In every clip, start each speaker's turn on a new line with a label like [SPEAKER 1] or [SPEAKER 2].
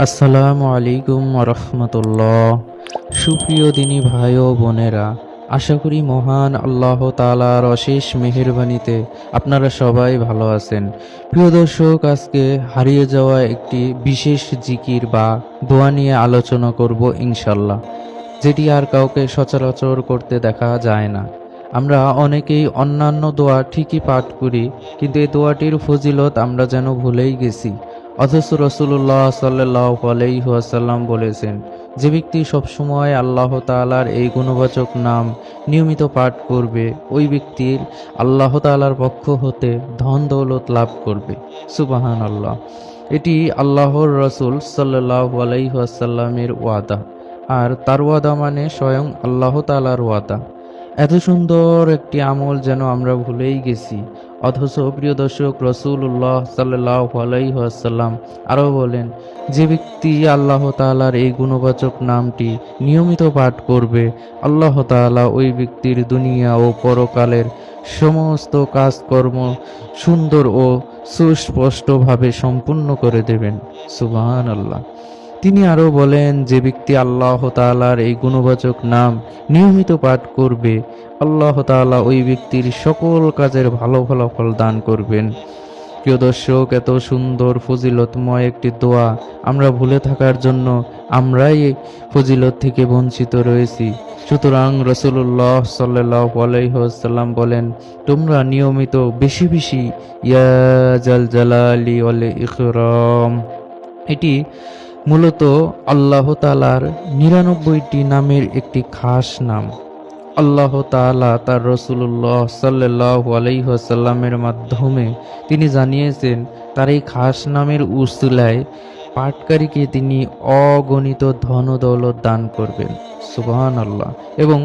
[SPEAKER 1] আসসালামু আলাইকুম রহমতুল্লাহ। সুপ্রিয় দিনী ভাই ও বোনেরা, আশা করি মহান আল্লাহ তাআলার অশেষ মেহেরবানিতে আপনারা সবাই ভালো আছেন। প্রিয় দর্শক, আজকে হারিয়ে যাওয়া একটি বিশেষ জিকির বা দোয়া নিয়ে আলোচনা করব ইনশাল্লাহ, যেটি আর কাউকে সচরাচর করতে দেখা যায় না। আমরা অনেকেই অন্যান্য দোয়া ঠিকই পাঠ করি, কিন্তু এই দোয়াটির ফজিলত আমরা যেন ভুলেই গেছি। অথচ রাসূলুল্লাহ সাল্লাল্লাহু আলাইহি ওয়াসাল্লাম বলেছেন, যে ব্যক্তি সবসময় আল্লাহ তাআলার এই গুণবাচক নাম নিয়মিত পাঠ করবে, ওই ব্যক্তির আল্লাহ তাআলার পক্ষ হতে ধন দৌলত লাভ করবে। সুবহানাল্লাহ। এটি আল্লাহর রাসূল সাল্লাল্লাহু আলাইহি ওয়াসাল্লামের ওয়াদা, আর তার ওয়াদা মানে স্বয়ং আল্লাহ তাআলার ওয়াদা। এত সুন্দর একটি আমল যেন আমরা ভুলেই গেছি। অথচ প্রিয় দর্শক, রাসূলুল্লাহ সাল্লাল্লাহু আলাইহি ওয়াসাল্লাম আরও বলেন, যে ব্যক্তি আল্লাহ তাআলার এই গুণবাচক নামটি নিয়মিত পাঠ করবে, আল্লাহ তাআলা ওই ব্যক্তির দুনিয়া ও পরকালের সমস্ত কাজকর্ম সুন্দর ও সুস্পষ্টভাবে সম্পূর্ণ করে দেবেন। সুবহানাল্লাহ। তিনি আরও বলেন, যে ব্যক্তি আল্লাহ তাআলার এই গুণবাচক নাম নিয়মিত পাঠ করবে, আল্লাহ তাআলা ওই ব্যক্তির সকল কাজের ভালো ফলাফল দান করবেন। প্রিয় দর্শক, এত সুন্দর ফজিলতময় একটি দোয়া আমরা ভুলে থাকার জন্য আমরাই এই ফজিলত থেকে বঞ্চিত রয়েছি। সুতরাং রাসূলুল্লাহ সাল্লাল্লাহু আলাইহি ওয়াসাল্লাম বলেন, তোমরা নিয়মিত বেশি বেশি ইয়া জাল জালালি ওয়াল ইকরাম। এটি মূলত আল্লাহ তাআলার ৯৯টি নামের একটি খাস নাম। আল্লাহ তাআলা তার রাসূলুল্লাহ সাল্লাল্লাহু আলাইহি ওয়াসাল্লামের মাধ্যমে তিনি জানিয়েছেন, তার এই খাস নামের উসিলায় পাঠকারীকে তিনি অগণিত ধন দৌলত দান করবেন। সুবহানাল্লাহ। এবং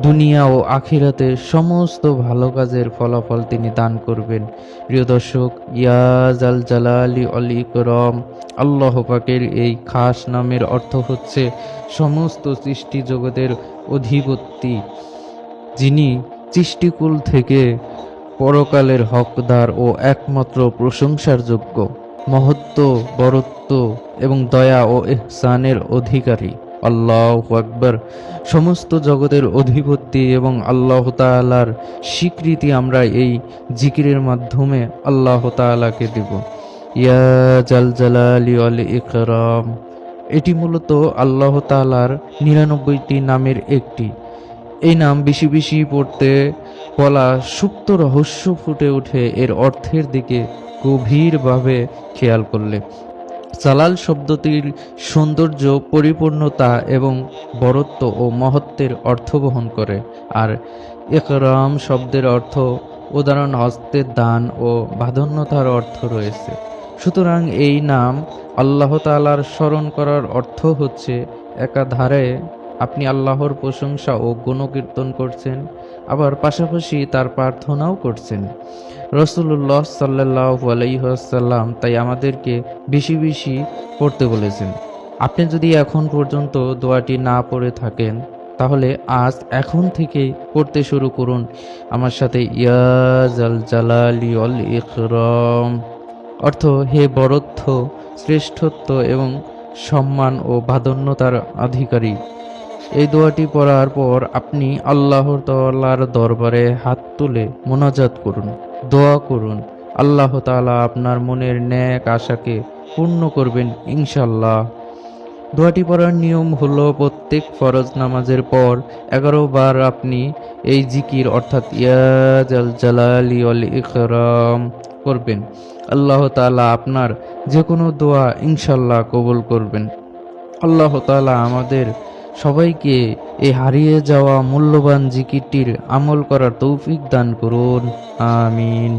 [SPEAKER 1] দুনিয়া ও আখিরাতের সমস্ত ভালো কাজের ফলাফল তিনি দান করবেন। প্রিয় দর্শক, ইয়া জাল জালালি ওয়াল ইকরাম, আল্লাহ পাকের এই খাস নামের অর্থ হচ্ছে সমস্ত সৃষ্টি জগতের অধিপতি, যিনি সৃষ্টিকুল থেকে পরকালের হকদার ও একমাত্র প্রশংসার যোগ্য, মহত্ব, বরত্ব এবং দয়া ও ইহসানের অধিকারী। আল্লাহু আকবার। সমস্ত জগতের অধিপতি এবং আল্লাহ তাআলার স্বীকৃতি আমরা এই জিকিরের মাধ্যমে আল্লাহ তাআলাকে দেব। ইয়া জাল জালালি ওয়াল ইকরাম, এটি মূলত আল্লাহ তাআলার ৯৯টি নামের একটি। এই নাম বেশি বেশি পড়তে বলা সুপ্ত রহস্য ফুটে ওঠে এর অর্থের দিকে গভীরভাবে খেয়াল করলে। জালাল শব্দটির সৌন্দর্য, পরিপূর্ণতা এবং বরত্ব ও মহত্বের অর্থ বহন করে, আর ইকরাম শব্দের অর্থ উদাহরণ হস্তের দান ও বাধন্যতার অর্থ রয়েছে। সুতরাং এই নাম আল্লাহ তাআলার স্মরণ করার অর্থ হচ্ছে, একাধারে আপনি আল্লাহর প্রশংসা ও গুণকীর্তন করছেন, আবার পাশাপাশি তার প্রার্থনাও করছেন। রাসূলুল্লাহ সাল্লাল্লাহু আলাইহি ওয়াসাল্লাম তাই আমাদেরকে বেশি বেশি পড়তে বলেছেন। আপনি যদি এখন পর্যন্ত দোয়াটি না পড়ে থাকেন, তাহলে আজ এখন থেকেই পড়তে শুরু করুন আমার সাথে। ইয়া জাল জালালি ওয়াল ইকরাম অর্থ হে বরত্ব, শ্রেষ্ঠত্ব এবং সম্মান ও বাধন্যতার অধিকারী। এই দোয়াটি পড়ার পর আপনি আল্লাহ তাআলার দরবারে হাত তুলে মোনাজাত করুন, দোয়া করুন। আল্লাহ তাআলা আপনার মনের নেক আশাকে পূর্ণ করবেন ইনশাআল্লাহ। দোয়াটি পড়ার নিয়ম হলো, প্রত্যেক ফরজ নামাজের পর 11 বার আপনি এই জিকির অর্থাৎ ইয়া জাল জালালি ওয়াল ইকরাম করবেন। আল্লাহ তাআলা আপনার যে কোনো দোয়া ইনশাআল্লাহ কবুল করবেন। আল্লাহ তাআলা আমাদের সবাইকে এই হারিয়ে যাওয়া মূল্যবান জিকিরটির আমল করার তৌফিক দান করুন। আমিন।